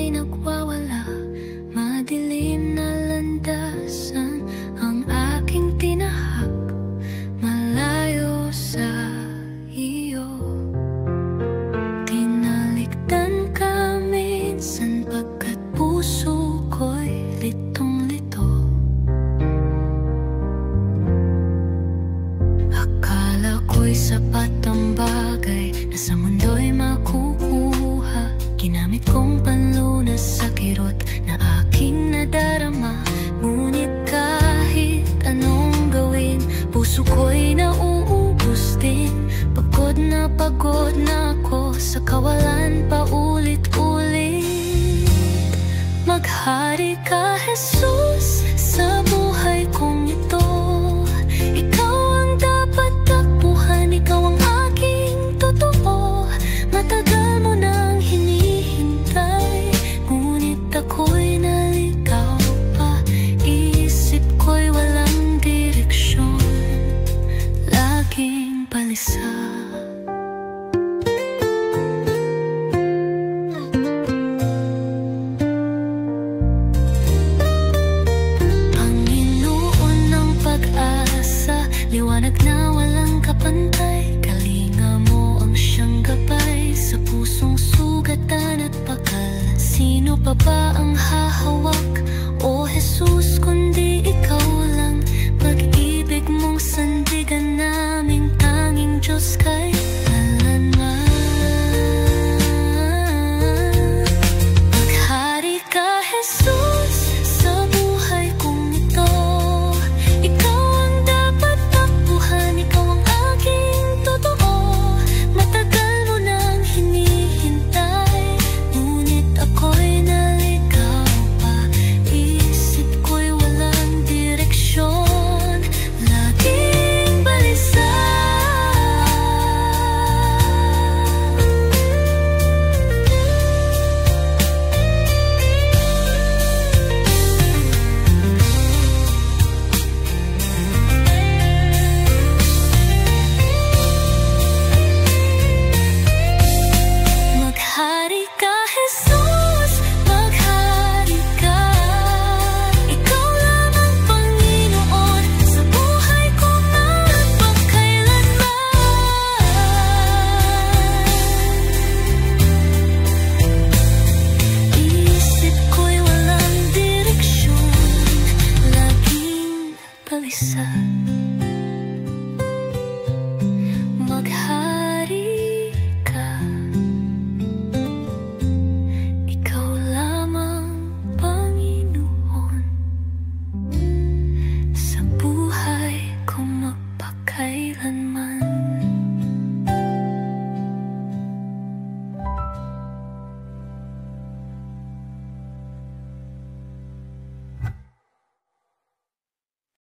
ay nagwawala. Madilim na landasan ang aking tinahak, malayo sa iyo. Tinalikdan ka minsan pagkat puso ko'y litong-lito. Akala ko'y sapat ang bagay na sa mundo'y makukuha. Ginamit kong panlunas sa kirot na aking nadarama. Ngunit kahit anong gawin, puso ko'y nauubos din. Pagod na ako sa kawalan paulit-ulit. Maghari ka, Jesus, sa buhay kong ito. Ikaw ang dapat takbuhan, ikaw ang aking totoo. Matagal mo nang hinihintay, ngunit ako'y naligaw pa. Isip ko'y walang direksyon, laging balisa. Liwanag na walang kapantay, kalinga mo ang siyang gabay sa pusong sugatan at pakal. Sino pa ba ang hahawak, O Jesus, kundi ikaw lang? Pag-ibig mong sandigan naming tanging Diyos kailanman. Maghari ka, Jesus, sa buhay kong ito. Ikaw ang dapat takbuhan, ikaw ang aking totoo. Matagal mo nang hinihintay, ngunit ako'y naligaw pa. Isip ko'y walang direksyon, laging balisa. Maghari ka, Jesus, maghari ka. Ikaw lang ang Panginoon sa buhay ko magpakailanman. Isip ko'y walang direksyon, laging balisa. Maghari ka, ikaw lamang Panginoon sa buhay ko magpakailanman.